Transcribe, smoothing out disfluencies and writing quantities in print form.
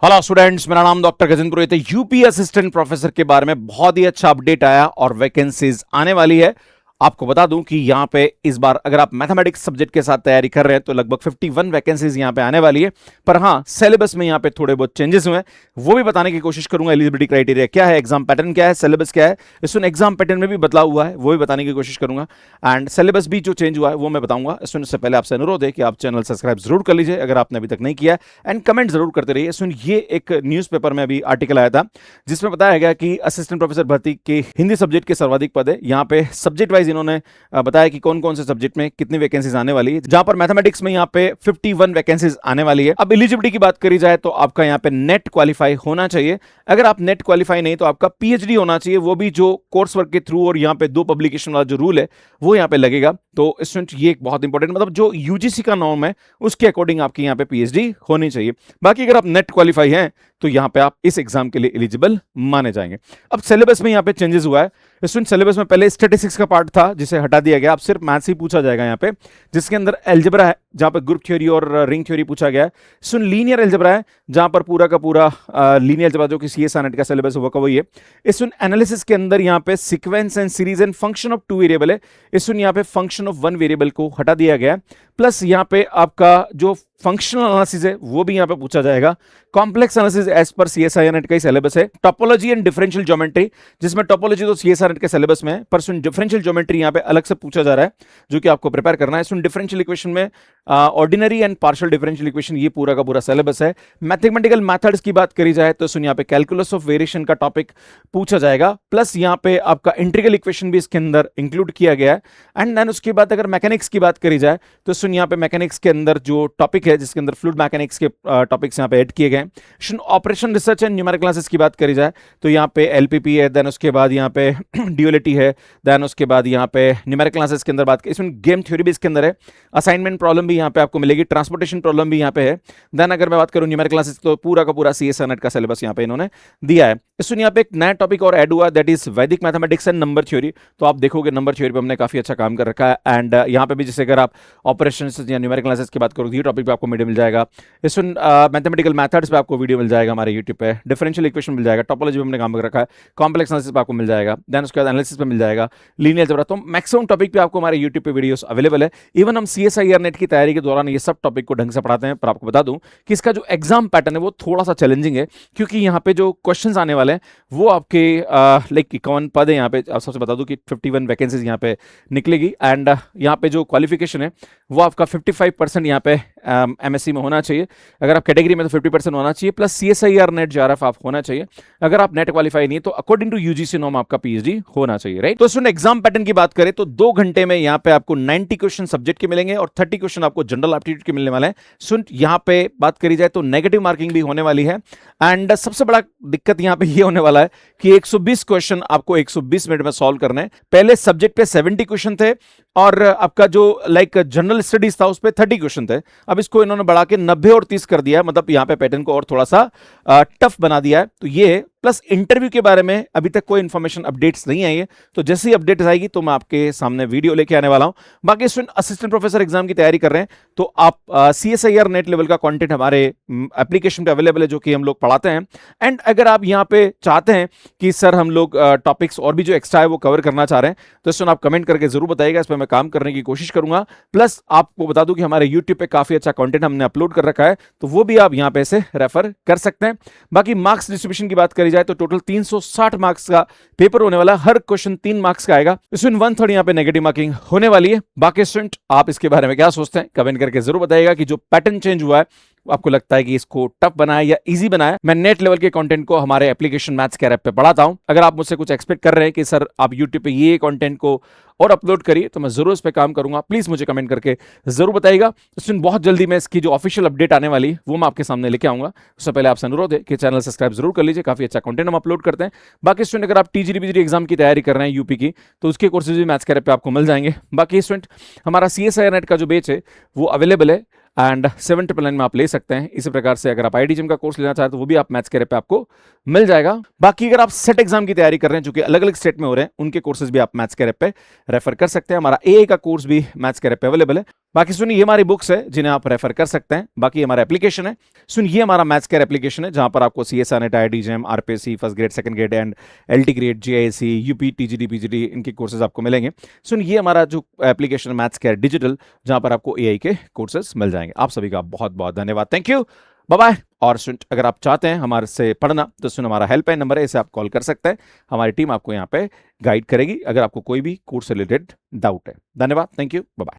Hello students, मेरा नाम doctor Gajendra पुरोहित है। यूपी असिस्टेंट प्रोफेसर के बारे में बहुत ही अच्छा अपडेट आया और वैकेंसीज आने वाली है। आपको बता दूं कि यहां पे इस बार अगर आप मैथमेटिक्स सब्जेक्ट के साथ तैयारी कर रहे हैं तो लगभग 51 वैकेंसीज यहां पे आने वाली है। पर हां, सिलेबस में यहां पे थोड़े बहुत चेंजेस हुए हैं, वो भी बताने की कोशिश करूंगा। एलिजिबिलिटी क्राइटेरिया क्या है, एग्जाम पैटर्न क्या है, सिलेबस क्या है, इसमें एग्जाम पैटर्न में भी बदलाव हुआ है, वो भी बताने की कोशिश करूंगा। एंड सिलेबस भी जो चेंज हुआ है वो मैं बताऊंगा। इससे पहले आपसे अनुरोध है कि आप चैनल सब्सक्राइब जरूर कर लीजिए अगर आपने अभी तक नहीं किया, एंड कमेंट जरूर करते रहिए। सुन, ये एक न्यूज़पेपर में अभी आर्टिकल आया था जिसमें बताया गया कि असिस्टेंट प्रोफेसर भर्ती के हिंदी सब्जेक्ट के सर्वाधिक पद है। यहाँ पे सब्जेक्ट वाइज इन्होंने बताया कि कौन कौन से सब्जेक्ट में कितनी वैकेंसीज आने वाली है। जहां पर मैथमेटिक्स में यहाँ पे 51 वैकेंसीज आने वाली है। अब एलिजिबिलिटी की बात करी जाए तो आपका यहाँ पे नेट क्वालिफाई होना चाहिए। अगर आप नेट क्वालिफाई नहीं तो आपका पीएचडी होना चाहिए, वो भी जो कोर्स वर्क के थ्रू, और यहाँ पे 2 पब्लिकेशन वाला जो रूल है वो यहाँ पे लगेगा। तो स्टूडेंट ये एक बहुत इंपॉर्टेंट, मतलब जो यूजीसी का नॉर्म है उसके अकॉर्डिंग आपकी यहाँ पे पीएचडी होनी चाहिए। बाकी अगर आप नेट क्वालिफाई हैं तो यहाँ पे आप इस एग्जाम के लिए एलिजिबल माने जाएंगे। अब सिलेबस में यहाँ पे चेंजेस हुआ है। स्टूडेंट, सिलेबस में पहले स्टैटिस्टिक्स का पार्ट था जिसे हटा दिया गया। अब सिर्फ मैथ्स ही पूछा जाएगा यहाँ पे, जिसके अंदर अलजेब्रा है जहां पर ग्रुप थ्योरी और रिंग थ्योरी पूछा गया है। सुन, लीनियर अलजेब्रा है जहां पर पूरा का पूरा लीनियर अलजेब्रा जो कि सीएसआरनेट का सिलेबस होगा वही है। इस एनालिसिस के अंदर यहाँ पे sequence and series and function of 2 variable है। इस यहाँ पे फंक्शन ऑफ 1 वेरिएबल को हटा दिया गया है। प्लस यहाँ पे आपका जो फंक्शनल एनालिसिस है वो भी यहाँ पे पूछा जाएगा। कॉम्प्लेक्स एनालिसिस एज पर सीएसआरनेट का ही सिलेबस है। टोपोलॉजी एंड डिफरेंशियल ज्योमेट्री, जिसमें टोपोलॉजी तो सीएसआरनेट के सिलेबस में है, पर सुन डिफरेंशियल ज्योमेट्री यहाँ पे अलग से पूछा जा रहा है जो कि आपको प्रिपेयर करना है। सुन, डिफरेंशियल इक्वेशन में ordinary and partial differential equation, ये पूरा का पूरा सिलेबस है। मैथमेटिकल मेथड्स की बात करी जाए तो सुन यहाँ पे कैलकुलस ऑफ वेरिएशन का टॉपिक पूछा जाएगा। प्लस यहाँ पे आपका इंटीग्रल इक्वेशन भी इसके अंदर इंक्लूड किया गया है। एंड देन उसके बाद अगर मैकेनिक्स की बात करी जाए तो सुन यहाँ पे मैकेनिक्स के अंदर जो टॉपिक है जिसके अंदर फ्लूइड मैकेनिक्स के टॉपिक्स यहाँ पे ऐड किए गए। Operation research and numerical classes की बात करी जाए तो यहाँ पे एलपीपी है, देन उसके बाद यहाँ पे ड्यूअलिटी है, देन उसके बाद यहाँ पे न्यूमेरिकल क्लासेस के अंदर बात की। इसमें गेम थ्योरी भी इसके अंदर है, असाइनमेंट प्रॉब्लम भी यहाँ पे आपको मिलेगी, ट्रांसपोर्टेशन प्रॉब्लम भी यहाँ पे है। देन अगर मैं बात करूँ न्यूमेरिकल क्लासेस तो पूरा का पूरा सीएसआरनेट का सिलेबस यहाँ पे इन्होंने दिया है। इसमें यहाँ पे एक नया टॉपिक और ऐड हुआ, दैट इज वैदिक मैथमेटिक्स एंड नंबर थ्योरी। तो आप देखोगे नंबर थ्योरी पे हमने काफी अच्छा काम कर रखा है। एंड यहाँ पे भी जैसे अगर आप ऑपरेशन या न्यूमेरिकल क्लासेस की बात करोगे, ये टॉपिक पे आपको वीडियो मिल जाएगा। इसमें मैथमेटिकल मेथड्स पे आपको वीडियो मिल जाएगा हमारे यूट्यूब पे, डिफरेंशियल इक्वेशन मिल जाएगा, टोपोलॉजी पे हमने काम कर रखा है, कॉम्प्लेक्स एनालिसिस पे आपको मिल जाएगा, देन उसके बाद एनालिसिस पे मिल जाएगा, लीनियर अलजेब्रा। तो मैक्सिमम टॉपिक पे आपको हमारे यूट्यूब पे वीडियोस अवेलेबल है। इवन हम सीएसआईआरनेट की तैयारी के दौरान ये सब टॉपिक को ढंग से पढ़ाते हैं। पर आपको बता दूं कि इसका जो एग्जाम पैटर्न है वो थोड़ा सा चैलेंजिंग है, क्योंकि यहाँ पे जो क्वेश्चंस आने वाले हैं वो आपके लाइक 51 पद है यहाँ पे। आप सबसे बता दूं कि 51 वैकेंसीज यहाँ पे निकलेगी। एंड यहाँ पे जो क्वालिफिकेशन है वो आपका 55% यहाँ पे एमएससी में होना चाहिए। अगर आप कैटेगरी में तो 50% होना चाहिए, प्लस सीएसआईआर नेट जेआरएफ आप होना चाहिए। अगर आप नेट क्वालिफाई नहीं तो अकॉर्डिंग टू यूजीसी नॉर्म आपका पीएचडी होना चाहिए, राइट। तो सुन, एग्जाम पैटर्न की बात करें तो 2 घंटे में यहाँ पे आपको 90 क्वेश्चन सब्जेक्ट के मिलेंगे और 30 क्वेश्चन आपको जनरल एप्टीट्यूड के मिलने वाले हैं। सुन, यहाँ पे बात करी जाए तो नेगेटिव मार्किंग भी होने वाली है। एंड सबसे बड़ा दिक्कत यहाँ पे ये होने वाला है कि 120 क्वेश्चन आपको 120 मिनट में सॉल्व करने हैं। पहले सब्जेक्ट पे 70 क्वेश्चन थे और आपका जो लाइक जनरल स्टडीज था उस पर 30 क्वेश्चन थे। अब इसको इन्होंने बढ़ा के 90 और 30 कर दिया है, मतलब यहाँ पे पैटर्न को और थोड़ा सा टफ बना दिया है। तो ये प्लस इंटरव्यू के बारे में अभी तक कोई इंफॉर्मेशन अपडेट्स नहीं आई है, तो जैसे ही अपडेट्स आएगी तो मैं आपके सामने वीडियो लेके आने वाला हूं। बाकी स्टूडेंट असिस्टेंट प्रोफेसर एग्जाम की तैयारी कर रहे हैं तो आप सीएसआईआर नेट लेवल का कंटेंट हमारे एप्लीकेशन पे अवेलेबल है जो कि हम लोग पढ़ाते हैं। एंड अगर आप यहाँ पे चाहते हैं कि सर हम लोग टॉपिक्स और भी जो एक्स्ट्रा है वो कवर करना चाह रहे हैं तो स्टूडेंट आप कमेंट करके जरूर बताइएगा, इस पर मैं काम करने की कोशिश करूंगा। प्लस आपको बता दूं कि हमारे यूट्यूब पे काफी अच्छा कंटेंट हमने अपलोड कर रखा है, तो वो भी आप यहाँ पे से रेफर कर सकते हैं। बाकी मार्क्स डिस्ट्रीब्यूशन की बात करी जाए तो टोटल 360 मार्क्स का पेपर होने वाला है। हर क्वेश्चन 3 मार्क्स का आएगा। इसमें 1/3 यहाँ पे नेगेटिव मार्किंग होने वाली है। बाकी स्टूडेंट आप इसके बारे में क्या सोचते हैं कमेंट करके जरूर बताइएगा कि जो पैटर्न चेंज हुआ है आपको लगता है कि इसको टफ बनाया या इजी बनाया। मैं नेट लेवल के कंटेंट को हमारे एप्लीकेशन मैथ्स के ऐप पे पढ़ाता हूं। अगर आप मुझसे कुछ एक्सपेक्ट कर रहे हैं कि सर आप यूट्यूब पे ये कंटेंट को और अपलोड करिए तो मैं जरूर इस पे काम करूंगा। प्लीज मुझे कमेंट करके जरूर बताइएगा। इसमें बहुत जल्दी मैं इसकी जो ऑफिशियल अपडेट आने वाली है वो मैं आपके सामने लेके आऊंगा। उससे पहले आपसे अनुरोध है कि चैनल सब्सक्राइब जरूर कर लीजिए, काफी अच्छा कंटेंट हम अपलोड करते हैं। बाकी स्टूडेंट अगर आप टीजीडी एग्जाम की तैयारी कर रहे हैं यूपी की तो उसके कोर्सेज भी मैथ्स के ऐप पे आपको मिल जाएंगे। बाकी स्टूडेंट हमारा सीएसआईआर नेट का जो बैच है वो अवेलेबल है। एंड 799 में आप ले सकते हैं। इसी प्रकार से अगर आप आईआईटी का कोर्स लेना चाहते हैं तो वो भी आप मैथ्स कैरियर पे आपको मिल जाएगा। बाकी अगर आप सेट एग्जाम की तैयारी कर रहे हैं जो कि अलग अलग स्टेट में हो रहे हैं, उनके कोर्सेज भी आप मैथ्स कैरियर पे रेफर कर सकते हैं। हमारा एआई का कोर्स भी मैथ्स कैरियर पे अवेलेबल है। बाकी सुनिए, ये हमारी बुक्स है जिन्हें आप रेफर कर सकते हैं। बाकी हमारा एप्लीकेशन है, सुनिए हमारा मैथ्स कैरियर एप्लीकेशन है जहां पर आपको CSR NET, IIT JAM, RPSC first grade, second grade and LT grade, JISC, UP, TGT, PGT, इनके कोर्सेज आपको मिलेंगे। सुनिए हमारा जो एप्लीकेशन मैथ्स कैरियर डिजिटल, जहां पर आपको एआई के कोर्सेज मिल जाएंगे। आप सभी का बहुत बहुत धन्यवाद, थैंक यू, बाय बाय। और सुन, अगर आप चाहते हैं हमारे से पढ़ना तो सुन, हमारा हेल्पलाइन नंबर है, इसे आप कॉल कर सकते हैं। हमारी टीम आपको यहाँ पे गाइड करेगी अगर आपको कोई भी कोर्स से रिलेटेड डाउट है। धन्यवाद, थैंक यू, बाय बाय।